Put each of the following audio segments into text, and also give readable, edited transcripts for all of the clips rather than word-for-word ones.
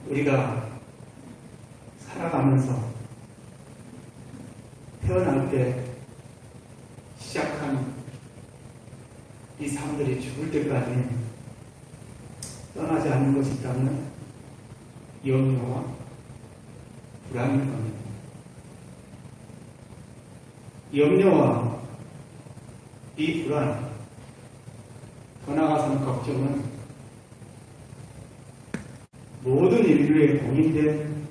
우리가 살아가면서 태어날 때 시작한 이 삶들이 죽을 때까지 떠나지 않는 것이 있다면 염려와 불안일 겁니다. 염려와 이 불안, 더 나아가서는 걱정은 모든 인류의 공인된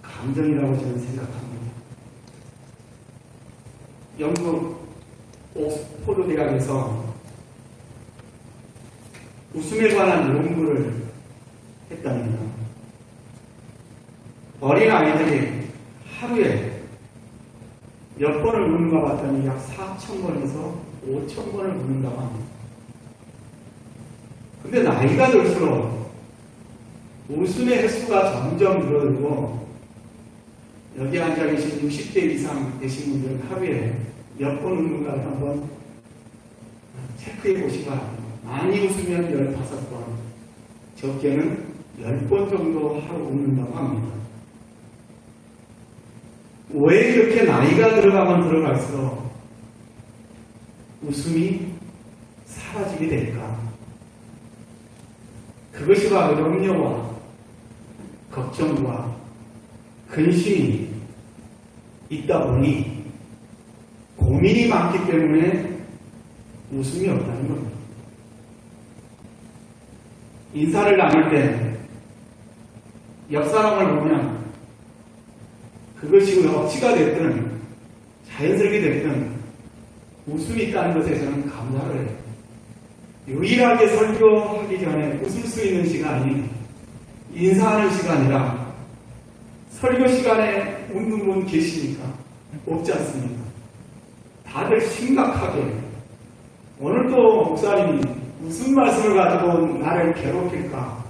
감정이라고 저는 생각합니다. 영국 옥스포드 대학에서 웃음에 관한 연구를 했답니다. 어린 아이들이 하루에 몇 번을 우는가 봤더니 약 4,000번에서 5,000번을 우는다고 합니다. 근데 나이가 들수록 웃음의 횟수가 점점 늘어들고 여기 앉아 계신 60대 이상 되신 분들은 하루에 몇 번 웃는가를 한번 체크해 보시기 바랍니다. 많이 웃으면 15번, 적게는 10번 정도 하루 웃는다고 합니다. 왜 이렇게 나이가 들어가면 들어갈수록 웃음이 사라지게 될까? 그것이 바로 염려와 걱정과 근심이 있다 보니 고민이 많기 때문에 웃음이 없다는 겁니다. 인사를 나눌 때 옆 사람을 보면 그것이 억지가 됐든 자연스럽게 됐든 웃음이 있다는 것에 저는 감사를 해요. 유일하게 설교하기 전에 웃을 수 있는 시간이 인사하는 시간이라 설교 시간에 웃는 분 계시니까 없지 않습니까? 다들 심각하게 오늘도 목사님이 무슨 말씀을 가지고 나를 괴롭힐까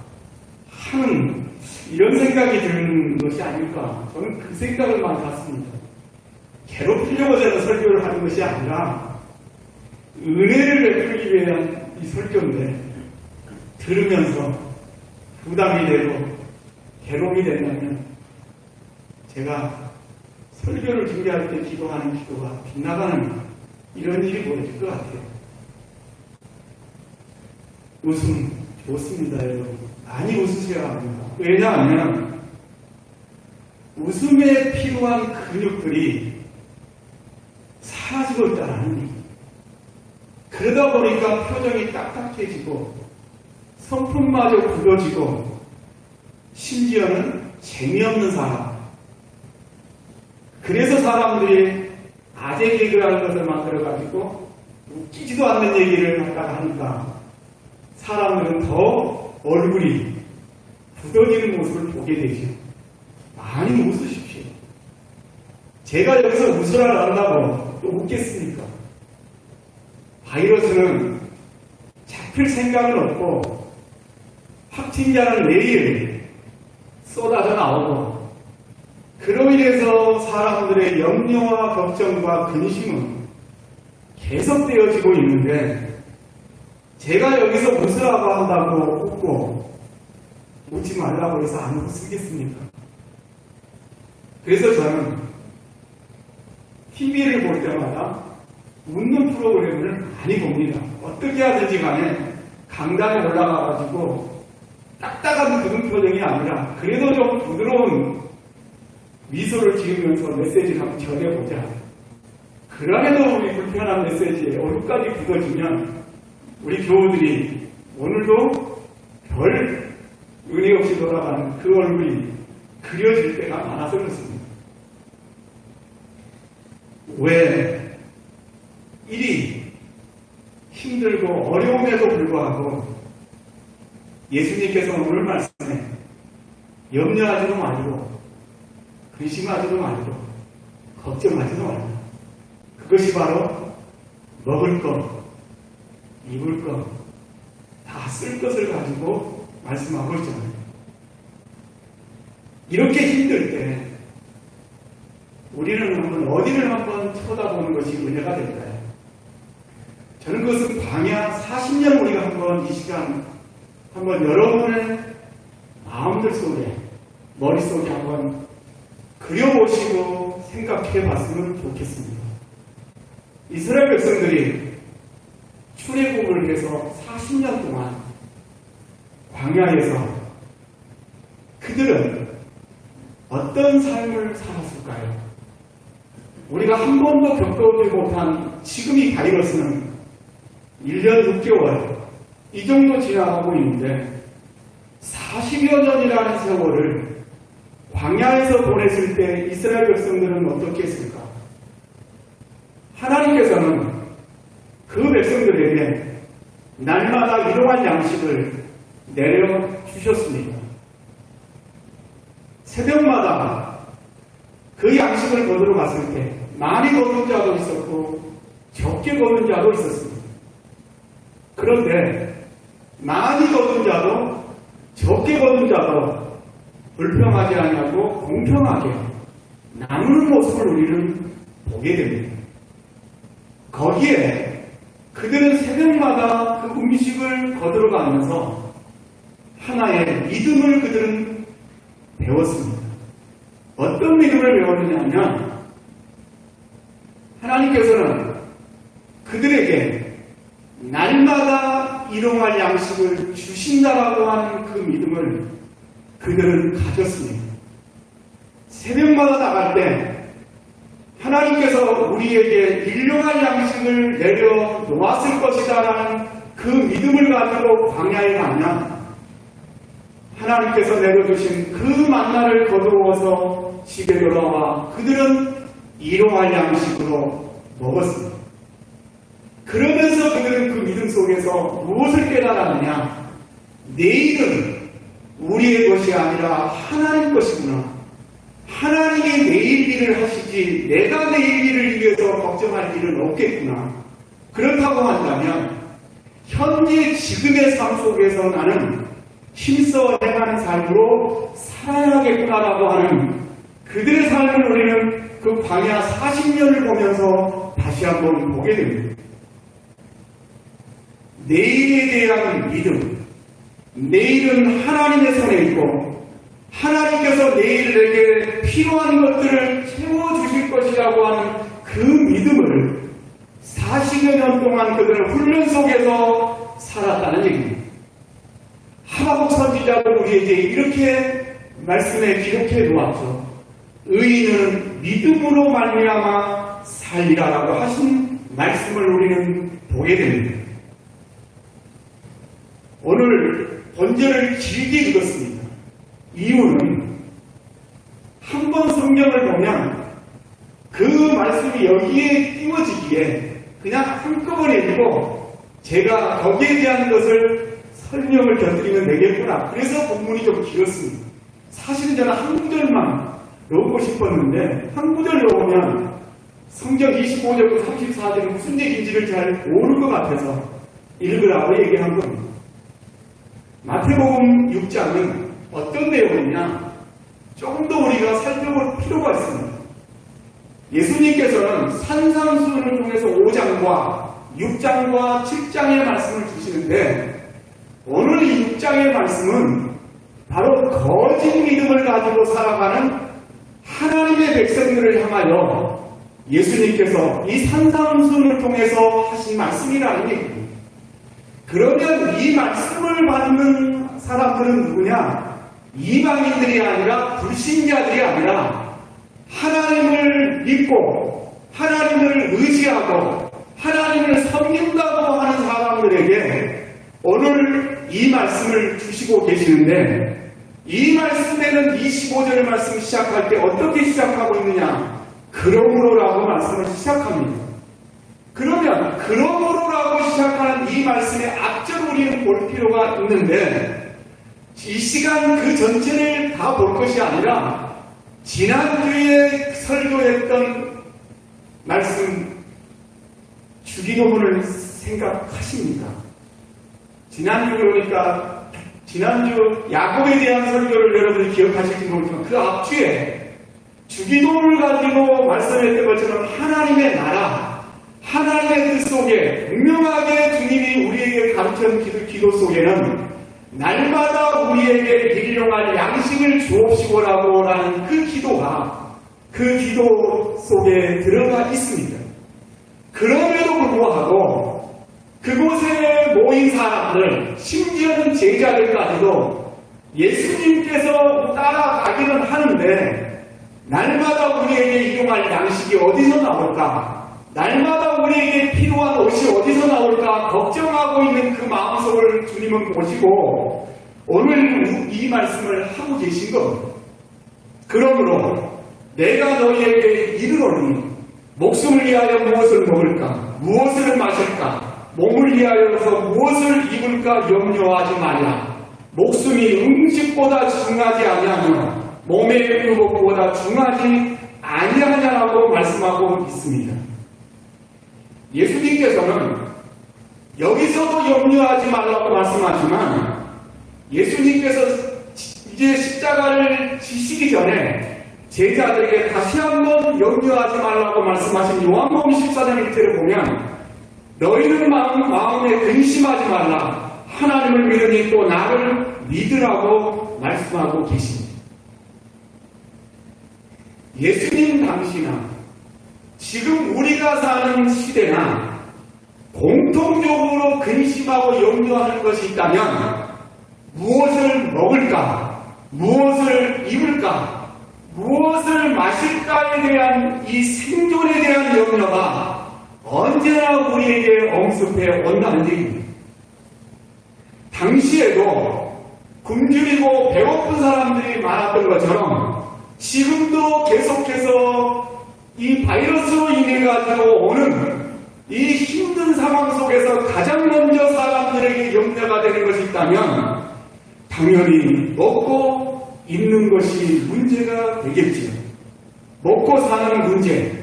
하는 이런 생각이 드는 것이 아닐까. 저는 그 생각을만 갖습니다. 괴롭히려고 저는 설교를 하는 것이 아니라 은혜를 베풀기 위한 이 설교인데 들으면서 부담이 되고 괴로움이 된다면 제가 설교를 준비할 때 기도하는 기도가 빗나가는 이런 일이 보여질 것 같아요. 웃음 좋습니다, 여러분. 많이 웃으셔야 합니다. 왜냐하면 웃음에 필요한 근육들이 사라지고 있다는 얘기. 그러다 보니까 표정이 딱딱해지고 성품마저 굳어지고 심지어는 재미없는 사람. 그래서 사람들이 아재 개그라는 것을 만들어가지고 웃기지도 않는 얘기를 갖다가 하니까 사람들은 더 얼굴이 굳어지는 모습을 보게 되죠. 많이 웃으십시오. 제가 여기서 웃으라 한다고 또 웃겠습니까? 바이러스는 잡힐 생각은 없고 확진자는 매일 쏟아져 나오고 그로 인해서 사람들의 염려와 걱정과 근심은 계속되어지고 있는데 제가 여기서 웃으라고 한다고 웃고 웃지 말라고 해서 안 웃으겠습니까? 그래서 저는 TV를 볼 때마다 웃는 프로그램을 많이 봅니다. 어떻게 하든지 간에 강단에 올라가가지고 딱딱한 그런 표정이 아니라 그래도 좀 부드러운 미소를 지으면서 메시지를 한번 전해보자. 그러해도 우리 불편한 메시지에 얼굴까지 굳어지면 우리 교우들이 오늘도 별 은혜 없이 돌아가는 그 얼굴이 그려질 때가 많아서 그렇습니다. 왜 일이 힘들고 어려움에도 불구하고 예수님께서 오늘 말씀에 염려하지도 말고 근심하지도 말고 걱정하지도 말고 그것이 바로 먹을 것, 입을 것, 다 쓸 것을 가지고 말씀하고 있잖아요. 이렇게 힘들 때 우리는 한번 어디를 한번 쳐다보는 것이 은혜가 될까요? 저는 그것은 광야 40년 우리가 한번 이 시간 한번 여러분의 마음들 속에, 머릿속에 한번 그려보시고 생각해 봤으면 좋겠습니다. 이스라엘 백성들이 출애굽을 해서 40년 동안 광야에서 그들은 어떤 삶을 살았을까요? 우리가 한 번도 겪어보지 못한 지금 이 바이러스는 1년 6개월 이 정도 지나가고 있는데 40여 년이라는 세월을 광야에서 보냈을 때 이스라엘 백성들은 어떻게 했을까? 하나님께서는 그 백성들에게 날마다 일용할 양식을 내려주셨습니다. 새벽마다 그 양식을 거두러 갔을 때 많이 거둔 자도 있었고 적게 거둔 자도 있었습니다. 그런데 많이 거둔 자도 적게 거둔 자도 불평하지 않냐고 공평하게 나누는 모습을 우리는 보게 됩니다. 거기에 그들은 새벽마다 그 음식을 거두러 가면서 하나의 믿음을 그들은 배웠습니다. 어떤 믿음을 배웠느냐면 하나님께서는 그들에게 날마다 일용할 양식을 주신다라고 하는 그 믿음을 그들은 가졌습니다. 새벽마다 나갈 때 하나님께서 우리에게 일용할 양식을 내려놓았을 것이다라는 그 믿음을 가지고 광야에 가면 하나님께서 내려주신 그 만나를 거두어서 집에 돌아와 그들은 일용할 양식으로 먹었습니다. 그러면서 그들은 그 믿음 속에서 무엇을 깨달았느냐? 내일은 우리의 것이 아니라 하나님 것이구나. 하나님이 내일 일을 하시지 내가 내일 일을 위해서 걱정할 일은 없겠구나. 그렇다고 한다면 현재 지금의 삶 속에서 나는 힘써 행하는 삶으로 살아야겠구나라고 하는 그들의 삶을 우리는 그 광야 40년을 보면서 다시 한번 보게 됩니다. 내일에 대한 믿음, 내일은 하나님의 손에 있고 하나님께서 내일에게 필요한 것들을 채워주실 것이라고 하는 그 믿음을 40여 년 동안 그들은 훈련 속에서 살았다는 얘기입니다. 하박국 선지자도 우리에게 이렇게 말씀에 기록해 놓았죠. 의인은 믿음으로 말미암아 살리라라고 하신 말씀을 우리는 보게 됩니다. 오늘 본절을 길게 읽었습니다. 이유는 한 번 성경을 보면 그 말씀이 여기에 띄워지기에 그냥 한꺼번에 읽고 제가 거기에 대한 것을 설명을 곁들이면 되겠구나. 그래서 본문이 좀 길었습니다. 사실은 저는 한 구절만 넣고 싶었는데 한 구절 넣으면 성경 25절부터 34절은 무슨 얘기인지를 잘 모를 것 같아서 읽으라고 얘기한 겁니다. 마태복음 6장은 어떤 내용이냐? 조금 더 우리가 살펴볼 필요가 있습니다. 예수님께서는 산상수훈을 통해서 5장과 6장과 7장의 말씀을 주시는데 오늘 이 6장의 말씀은 바로 거짓 믿음을 가지고 살아가는 하나님의 백성들을 향하여 예수님께서 이 산상수훈을 통해서 하신 말씀이라는 얘기입니다. 그러면 이 말씀을 받는 사람들은 누구냐? 이방인들이 아니라 불신자들이 아니라 하나님을 믿고 하나님을 의지하고 하나님을 섬긴다고 하는 사람들에게 오늘 이 말씀을 주시고 계시는데 이 말씀에는 25절 말씀 시작할 때 어떻게 시작하고 있느냐? 그러므로라고 말씀을 시작합니다. 그러면 그러므로라고 시작하는 이 말씀의 앞절 우리는 볼 필요가 있는데 이 시간 그 전체를 다 볼 것이 아니라 지난주에 설교했던 말씀 주기도문을 생각하십니까? 지난주 야곱에 대한 설교를 여러분이 기억하실지 모르지만 그 앞주에 주기도문을 가지고 말씀했던 것처럼 하나님의 나라 하나님의 뜻 속에 분명하게 주님이 우리에게 가르치는 기도 속에는 날마다 우리에게 일용할 양식을 주옵시고라고 라는 그 기도가 그 기도 속에 들어가 있습니다. 그럼에도 불구하고 그곳에 모인 사람들, 심지어는 제자들까지도 예수님께서 따라가기는 하는데 날마다 우리에게 일용할 양식이 어디서 나올까? 날마다 우리에게 필요한 옷이 어디서 나올까? 걱정하고 있는 그 마음속을 주님은 보시고 오늘 이 말씀을 하고 계신 겁니다. 그러므로 내가 너희에게 이르노니 목숨을 위하여 무엇을 먹을까? 무엇을 마실까? 몸을 위하여서 무엇을 입을까 염려하지 말라. 목숨이 음식보다 중하지 아니하며 몸의 의복보다 중하지 아니하냐라고 말씀하고 있습니다. 예수님께서는 여기서도 염려하지 말라고 말씀하지만 예수님께서 이제 십자가를 지시기 전에 제자들에게 다시 한번 염려하지 말라고 말씀하신 요한복음 14장 1절을 보면 너희는 마음에 근심하지 말라. 하나님을 믿으니 또 나를 믿으라고 말씀하고 계십니다. 예수님 당시나 지금 우리가 사는 시대나 공통적으로 근심하고 염려하는 것이 있다면 무엇을 먹을까? 무엇을 입을까? 무엇을 마실까에 대한 이 생존에 대한 염려가 언제나 우리에게 엄습해 온다는 얘기입니다. 당시에도 굶주리고 배고픈 사람들이 많았던 것처럼 지금도 계속해서 이 바이러스로 인해 가지고 오는 이 힘든 상황 속에서 가장 먼저 사람들에게 염려가 되는 것이 있다면 당연히 먹고 입는 것이 문제가 되겠지요. 먹고 사는 문제.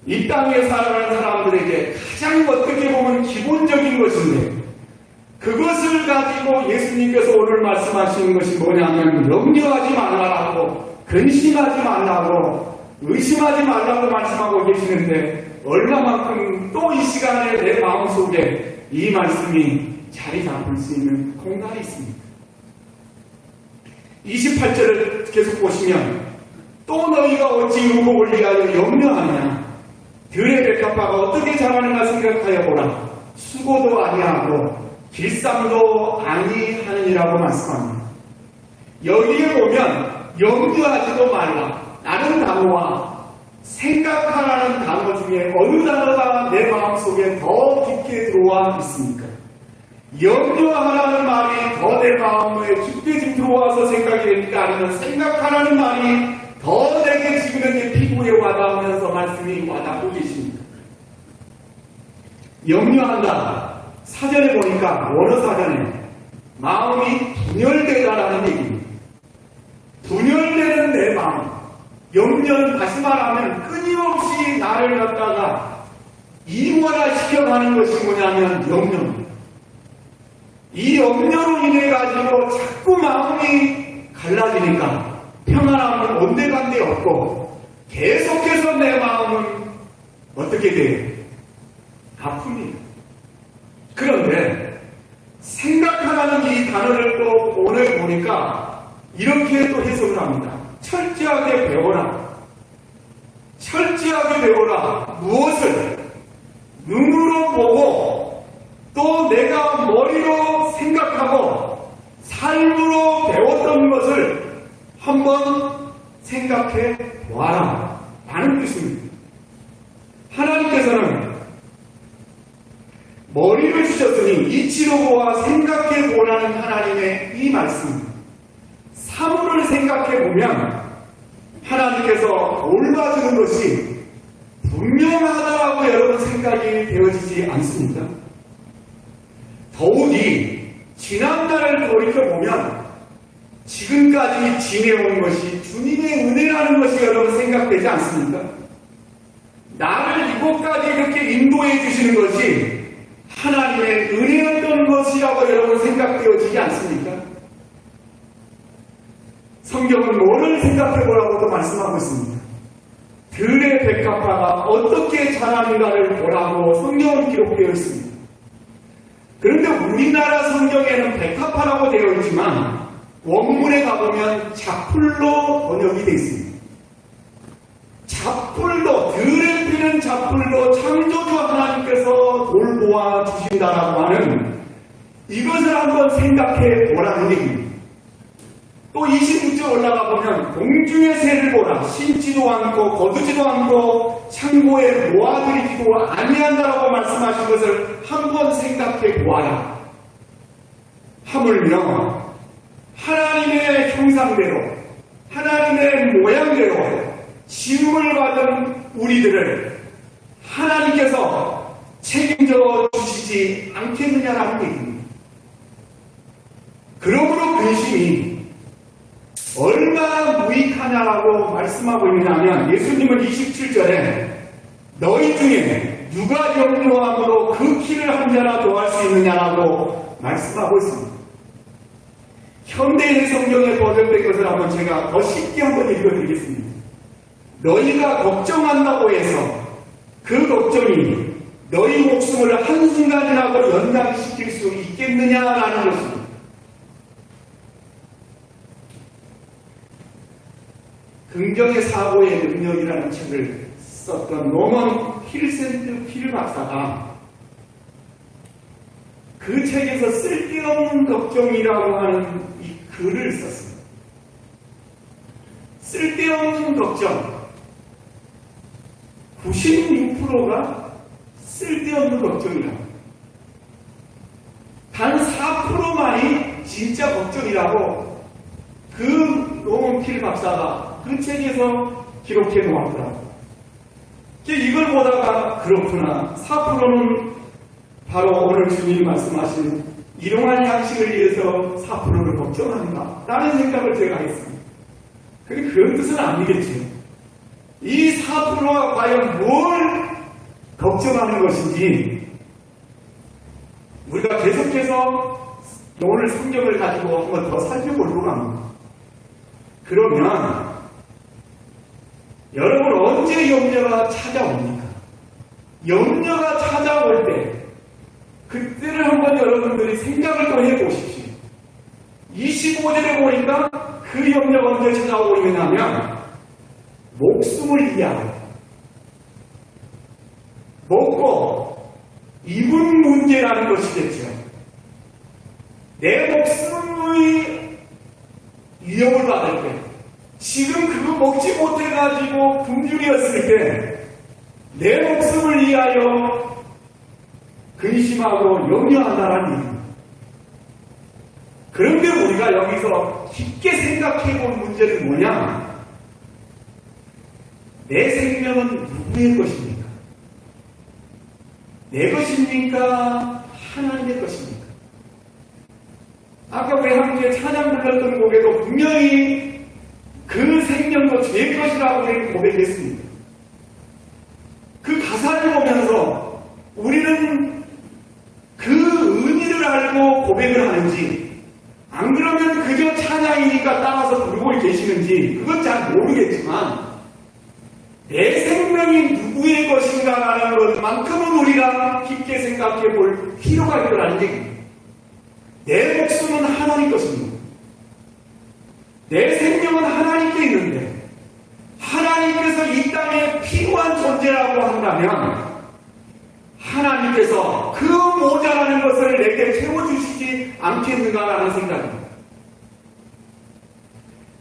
이 땅에 살아가는 사람들에게 가장 어떻게 보면 기본적인 것인데 그것을 가지고 예수님께서 오늘 말씀하시는 것이 뭐냐면 염려하지 말라고, 근심하지 말라고, 의심하지 말라고 말씀하고 계시는데 얼마만큼 또 이 시간에 내 마음속에 이 말씀이 자리 잡을 수 있는 공간이 있습니다. 28절을 계속 보시면 또 너희가 어찌 의복을 위하여 염려하냐? 들의 백합화가 어떻게 자라는가 생각하여 보라. 수고도 아니하고 길쌈도 아니하느니라고 말씀합니다. 여기에 보면 염려하지도 말라. 라는 단어와 생각하라는 단어 중에 어느 단어가 내 마음속에 더 깊게 들어와 있습니까? 염려하라는 말이 더 내 마음에 깊게 들어와서 생각이 됩니까? 아니면 생각하라는 말이 더 내게 지금 내 피부에 와닿으면서 말씀이 와닿고 계십니까? 염려한다. 사전에 보니까 원어 사전에 마음이 분열되다라는 얘기입니다. 분열되는 내 마음. 염려는 다시 말하면 끊임없이 나를 갖다가 이원화시켜가는 것이 뭐냐면 염려입니다. 이 염려로 인해 가지고 자꾸 마음이 갈라지니까 평안함은 온데간데 없고 계속해서 내 마음은 어떻게 돼요? 아픕니다. 그런데 생각하라는 이 단어를 또 오늘 보니까 이렇게 또 해석을 합니다. 철저하게 배워라. 철저하게 배워라. 무엇을? 눈으로 보고 또 내가 머리로 생각하고 삶으로 배웠던 것을 한번 생각해 보아라. 라는 뜻입니다. 하나님께서는 머리를 주셨으니 이치로 보아 생각해 보라는 하나님의 이 말씀. 사물을 생각해 보면 하나님께서 올라주는 것이 분명하다라고 여러분 생각이 되어지지 않습니까? 더욱이 지난날을 돌이켜보면 지금까지 지내온 것이 주님의 은혜라는 것이 여러분 생각되지 않습니까? 나를 이곳까지 이렇게 인도해 주시는 것이 하나님의 은혜였던 것이라고 여러분 생각되어지지 않습니까? 성경은 뭐를 생각해 보라고도 말씀하고 있습니다. 들의 백합화가 어떻게 자라는가를 보라고 성경은 기록되어 있습니다. 그런데 우리나라 성경에는 백합화라고 되어 있지만 원문에 가보면 자풀로 번역이 되어 있습니다. 자풀로, 들에 피는 자풀로 창조주 하나님께서 돌보아 주신다라고 하는 이것을 한번 생각해 보라는 얘기입니다. 또 26절 올라가 보면 공중의 새를 보라, 심지도 않고 거두지도 않고 창고에 모아들이지도 아니한다라고 말씀하신 것을 한번 생각해 보아라. 하물며 하나님의 형상대로 하나님의 모양대로 지음을 받은 우리들을 하나님께서 책임져 주시지 않겠느냐라는 얘기입니다. 그러므로 근심이 얼마나 무익하냐라고 말씀하고 있느냐면 예수님은 27절에 너희 중에 누가 염려함으로 그 키를 한 자나 더할 수 있느냐라고 말씀하고 있습니다. 현대인 성경에 번역된 것을 한번 제가 더 쉽게 한번 읽어드리겠습니다. 너희가 걱정한다고 해서 그 걱정이 너희 목숨을 한순간이라도 연장시킬 수 있겠느냐라는 것입니다. 긍정의 사고의 능력이라는 책을 썼던 노먼 힐센트 필 박사가 그 책에서 쓸데없는 걱정이라고 하는 이 글을 썼습니다. 쓸데없는 걱정. 96%가 쓸데없는 걱정이라고. 단 4%만이 진짜 걱정이라고 그 노먼 필 박사가 그 책에서 기록해 놓았더라고요. 이걸 보다가 그렇구나. 4%는 바로 오늘 주님이 말씀하신 일용할 양식을 위해서 4%를 걱정한다. 라는 생각을 제가 했습니다. 근데 그런 뜻은 아니겠죠. 이 4%가 과연 뭘 걱정하는 것인지 우리가 계속해서 오늘 성경을 가지고 한번 더 살펴보려고 합니다. 그러면 여러분 언제 염려가 찾아옵니까? 염려가 찾아올 때 그때를 한번 여러분들이 생각을 더 해보십시오. 25절에 보니까 그 염려가 언제 찾아오고 있느냐면 목숨을 위하여 먹고 입은 문제라는 것이겠죠. 내 목숨의 위협을 받을 때 지금 그거 먹지 못해가지고 굶주렸을 때 내 목숨을 위하여 근심하고 염려한다는 얘기입니다. 그런데 우리가 여기서 깊게 생각해볼 문제는 뭐냐? 내 생명은 누구의 것입니까? 내 것입니까? 하나님의 것입니까? 아까 우리 함께 찬양 불렀던 곡에도 분명히 그 생명도 주의 것이라고 고백했습니다. 그 가사를 보면서 우리는 그 의미를 알고 고백을 하는지 안 그러면 그저 찬양이니까 따라서 부르고 계시는지 그건 잘 모르겠지만 내 생명이 누구의 것인가라는 것만큼은 우리가 깊게 생각해 볼 필요가 있다는 얘기입니다. 내 목숨은 하나님 것입니다. 내 생명은 하나님께 있는데 하나님께서 이 땅에 필요한 존재라고 한다면 하나님께서 그 모자라는 것을 내게 채워주시지 않겠는가라는 생각입니다.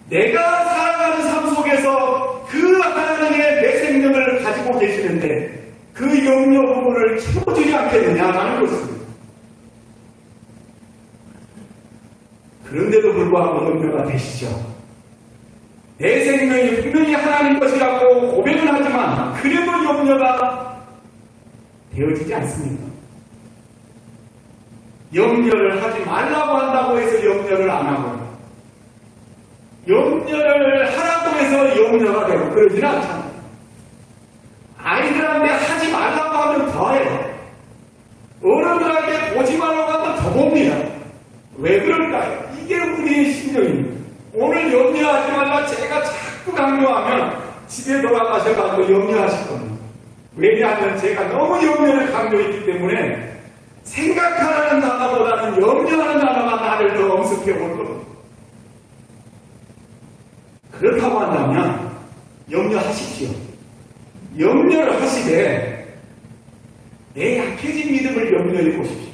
내가 살아가는 삶 속에서 그 하나님의 내 생명을 가지고 계시는데 그 염려 부분을 채워주지 않겠느냐라는 것입니다. 그런데도 불구하고 염려가 되시죠. 내 생명이 분명히 하나님 것이라고 고백을 하지만 그래도 염려가 되어지지 않습니다. 염려를 하지 말라고 한다고 해서 염려를 안 하고 염려를 하라고 해서 염려가 되고 그러지는 않잖아요. 아이들한테 하지 말라고 하면 더 해요. 어른들한테 보지 말라고 하면 더 봅니다. 왜 그럴까요? 이게 우리의 심정입니다. 오늘 염려하지 말라 제가 자꾸 강요하면 집에 돌아가셔가지고 염려하실 겁니다. 왜냐하면 제가 너무 염려를 강조했기 때문에 생각하는 단어보다는 염려하는 단어가 나를 더 엄습해 올 겁니다. 그렇다고 한다면 염려하십시오. 염려를 하시되 내 약해진 믿음을 염려해 보십시오.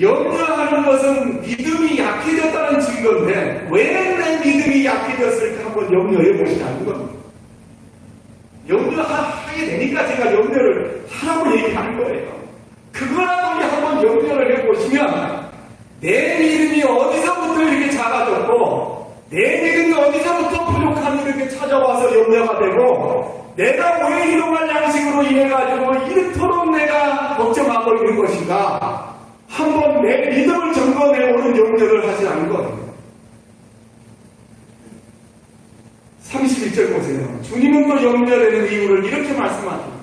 염려하는 것은 믿음이 약해졌다는 증거인데 왜 내 믿음이 약해졌을까 한번 염려해 보시라는 겁니다. 염려하게 되니까 제가 염려를 하라고 얘기하는 거예요. 그거라도 한번 염려를 해보시면 내 믿음이 어디서부터 이렇게 작아졌고 내 믿음이 어디서부터 부족함이 이렇게 찾아와서 염려가 되고 내가 왜 이동할 양식으로 인해가지고 이렇도록 내가 걱정하고 있는 것인가 한번 내 믿음을 점검해오는 염려를 하지 않은 거예요. 31절 보세요. 주님은 또 염려되는 이유를 이렇게 말씀하십니다.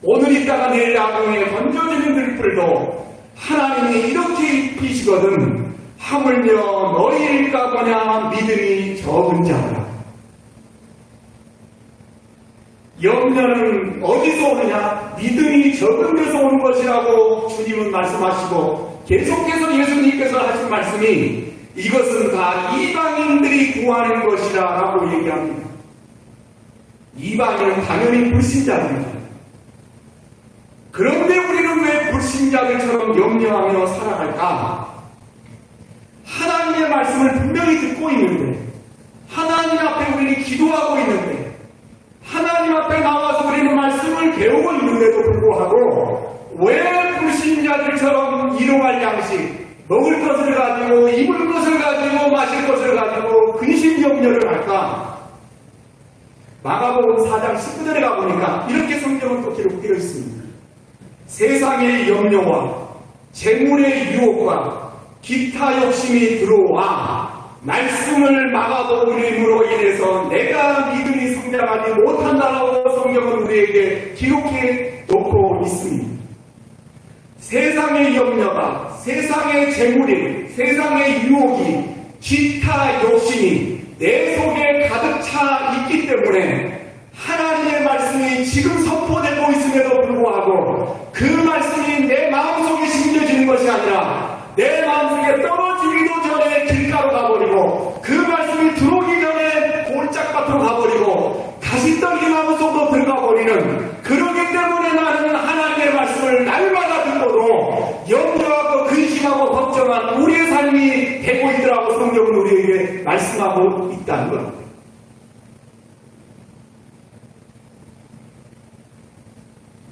오늘 있다가 내일 아궁에 던져지는 들풀도 하나님이 이렇게 입히시거든 하물며 너희일까 보냐 믿음이 적은 자라. 염려는 어디서 오느냐? 믿음이 적은 데서 오는 것이라고 주님은 말씀하시고 계속해서 예수님께서 하신 말씀이 이것은 다 이방인들이 구하는 것이라 라고 얘기합니다. 이방인은 당연히 불신자들이죠. 그런데 우리는 왜 불신자들처럼 염려하며 살아갈까? 하나님의 말씀을 분명히 듣고 있는데 하나님 앞에 우리는 기도하고 있는데 하나님 앞에 나와서 우리는 말씀을 배우고 있는데도 불구하고 왜 불신자들처럼 일용할 양식 먹을 것을 가지고 입을 것을 가지고 마실 것을 가지고 근심 염려를 할까? 마가복음 4장 19절에 가보니까 이렇게 성경은 또 기록되어 있습니다. 세상의 염려와 재물의 유혹과 기타 욕심이 들어와 말씀을 막아버림으로 인해서 내가 믿음이 성장하지 못한다라고 성경은 우리에게 기록해 놓고 있습니다. 세상의 염려가, 세상의 재물이, 세상의 유혹이, 기타 욕심이 내 속에 가득 차 있기 때문에 하나님의 말씀이 지금 선포되고 있음에도 불구하고 그 말씀이 내 마음속에 심겨지는 것이 아니라 내 마음속에 떨어지기도 전에 길가로 가버리고 그 말씀이 들어오기 전에 골짜기로 가버리고 다시 떨기 마음속으로 들어가버리는 그러기 때문에 나는 하나님의 말씀을 날마다 듣고도 염려하고 근심하고 걱정한 우리의 삶이 되고 있더라고 성경은 우리에게 말씀하고 있다는 것.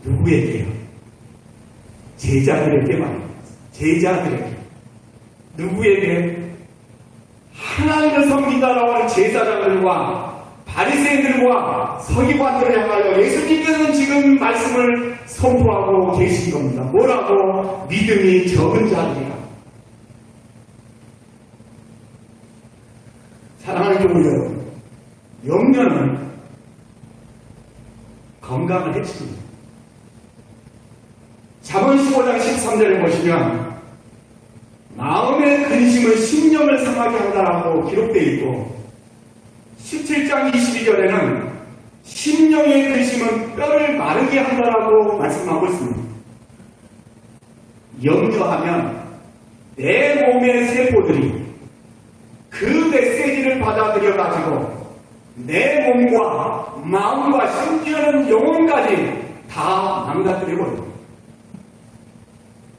누구에게요? 제자들에게 말입니다. 제자들에게. 누구에게? 하나님을 섬긴다라고 하는 제사장들과 바리새인들과 서기관들을 향하여 예수님께서는 지금 말씀을 선포하고 계신 겁니다. 뭐라고? 믿음이 적은 자들이라. 사랑하는 교우 여러분, 염려는 건강을 해칩니다. 잠언 15장 13절에 보시면 마음의 근심은 심령을 상하게 한다라고 기록되어 있고 17장 22절에는 심령의 근심은 뼈를 마르게 한다라고 말씀하고 있습니다. 염려하면 내 몸의 세포들이 그 메시지를 받아들여 가지고 내 몸과 마음과 심지어는 영혼까지 다 망가뜨려버립니다.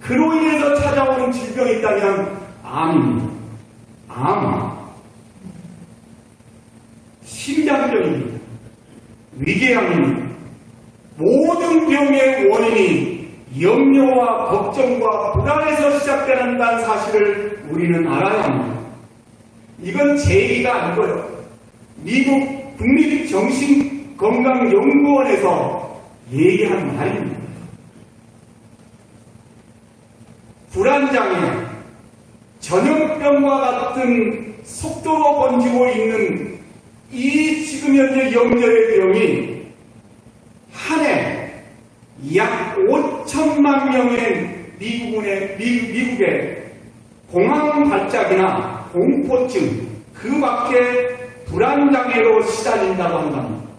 그로 인해서 찾아오는 질병이 있다면 암입니다. 암. 심장병입니다. 위궤양입니다. 모든 병의 원인이 염려와 걱정과 불안에서 시작된다는 사실을 우리는 알아야 합니다. 이건 제 얘기가 아니고요. 미국 국립정신건강연구원에서 얘기한 말입니다. 불안장애, 전염병과 같은 속도로 번지고 있는 이 지금 현재 염려의 병이 한 해 약 5천만 명의 미국의 공황 발작이나 공포증 그 밖에 불안장애로 시달린다고 한답니다.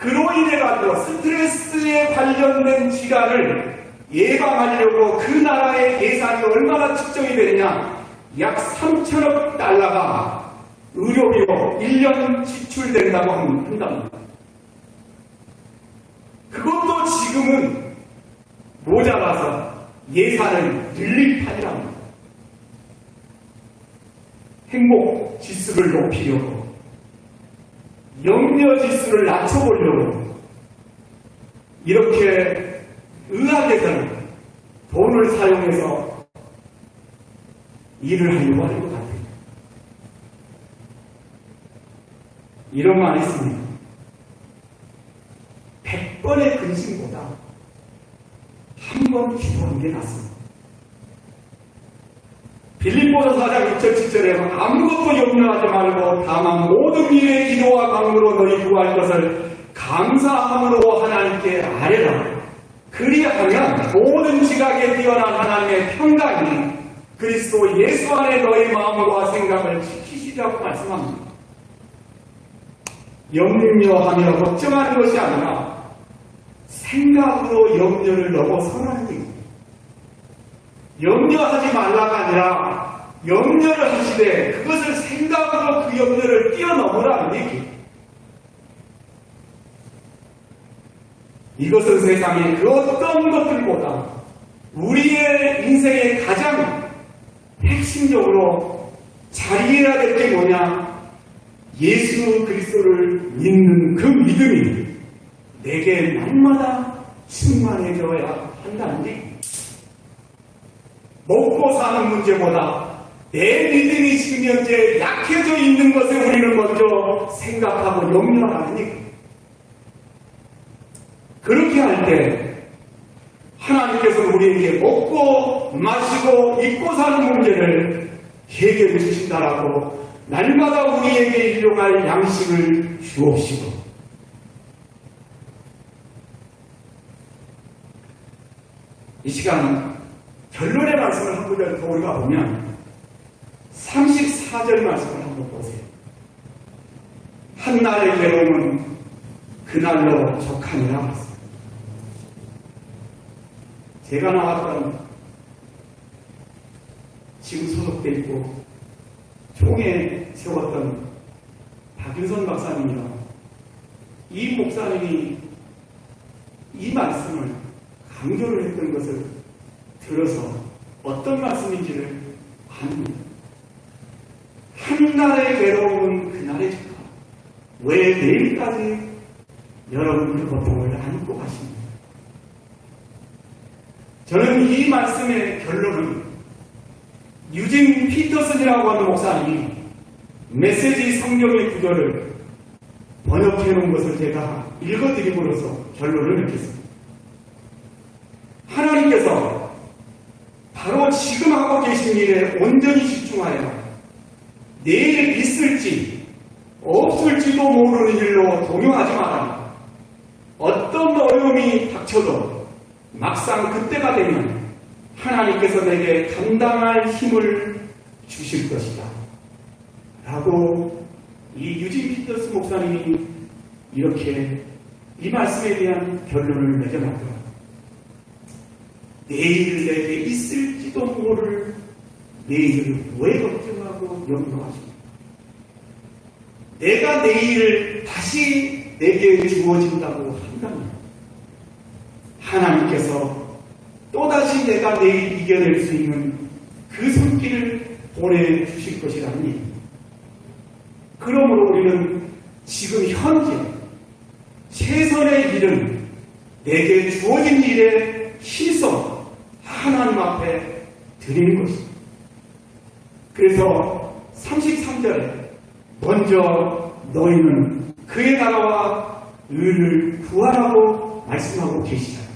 그로 인해 가지고 스트레스에 관련된 질환을 예방하려고 그 나라의 예산이 얼마나 측정이 되느냐, 약 3천억 달러가 의료비로 1년 지출된다고 한답니다. 그것도 지금은 모자라서 예산을 늘릴 판이랍니다. 행복 지수를 높이려고, 염려 지수를 낮춰보려고 이렇게 의학에서는 돈을 사용해서 일을 하려고 하는 것 같아요. 이런 말 있습니다. 100번의 근심보다 한 번 기도한 게 낫습니다. 빌립보서 4장 6절 7절에 아무것도 염려하지 말고 다만 모든 일에 기도와 간구로 너희 구할 것을 감사함으로 하나님께 아뢰라. 그리하면 모든 지각에 뛰어난 하나님의 평강이 그리스도 예수 안에 너희 마음과 생각을 지키시라고 말씀합니다. 염려하며 걱정하는 것이 아니라 생각으로 염려를 넘어서라는 얘기입니다. 염려하지 말라가 아니라 염려를 하시되 그것을 생각으로 그 염려를 뛰어넘으라는 얘기. 이것은 세상의 그 어떤 것들보다 우리의 인생의 가장 핵심적으로 자리해야 될 게 뭐냐? 예수 그리스도를 믿는 그 믿음이 내게 날마다 충만해져야 한다는 얘기. 먹고 사는 문제보다 내 믿음이 지금 현재 약해져 있는 것을 우리는 먼저 생각하고 염려하는 얘기. 그렇게 할 때 하나님께서는 우리에게 먹고 마시고 입고 사는 문제를 해결해 주신다라고 날마다 우리에게 일용할 양식을 주옵시고, 이 시간 결론의 말씀을 한 구절 더 우리가 보면 34절 말씀을 한번 보세요. 한날의 괴로움은 그날로 족하니라 말씀. 제가 나왔던, 지금 소속돼 있고 총에 세웠던 박윤선 박사님이랑 이 목사님이 이 말씀을 강조를 했던 것을 들어서 어떤 말씀인지를 압니다. 한날의 괴로움은 그날의 족하. 왜 내일까지 여러분 그 고통을 안고 가십니까? 저는 이 말씀의 결론은 유진 피터슨이라고 하는 목사님이 메시지 성경의 구절을 번역해 놓은 것을 제가 읽어드림으로써 결론을 맺겠습니다. 하나님께서 바로 지금 하고 계신 일에 온전히 집중하여 내일 있을지 없을지도 모르는 일로 동요하지 마라. 어떤 어려움이 닥쳐도 막상 그때가 되면 하나님께서 내게 감당할 힘을 주실 것이다 라고 이 유진 피터스 목사님이 이렇게 이 말씀에 대한 결론을 맺어놨더라. 내일 내게 있을지도 모를 내일을 왜 걱정하고 염려하십니까? 내가 내일 다시 내게 주어진다고 한다면 하나님께서 또다시 내가 내일 이겨낼 수 있는 그 손길을 보내주실 것이라는 얘기입니다. 그러므로 우리는 지금 현재 최선의 일은 내게 주어진 일에 힘써 하나님 앞에 드리는 것입니다. 그래서 33절에 먼저 너희는 그의 나라와 의를 구하라고 말씀하고 계시잖아요.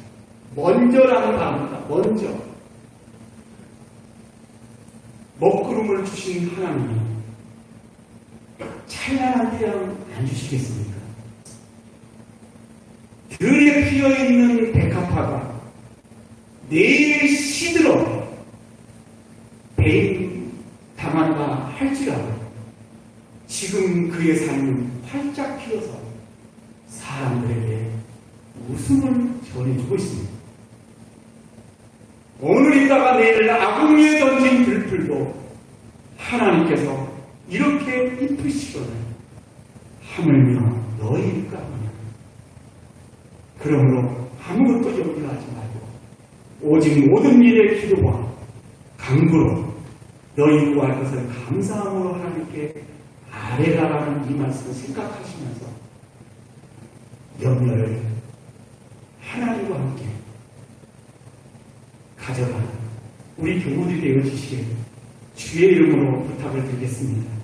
먼저라는 단어입니다. 먼저. 먹구름을 주신 하나님이 찬란한 태양 안 주시겠습니까? 들에 피어있는 백합화가 내일 시들어 배임 당한다 할지라도 지금 그의 삶은 활짝 피어서 사람들에게 웃음을 전해주고 있습니다. 오늘 있다가 내일 악ung 위에 던진 들풀도 하나님께서 이렇게 입으시거든 하물며 너희일까 하냐. 그러므로 아무것도 염려하지 말고 오직 모든 일의 기도와 간구로 너희 구할 것을 감사함으로 하나님께 아뢰라라는 이 말씀을 생각하시면서 염려를 하나님과 함께 가져가는 우리 교우들이 되어주시길 주의 이름으로 부탁을 드리겠습니다.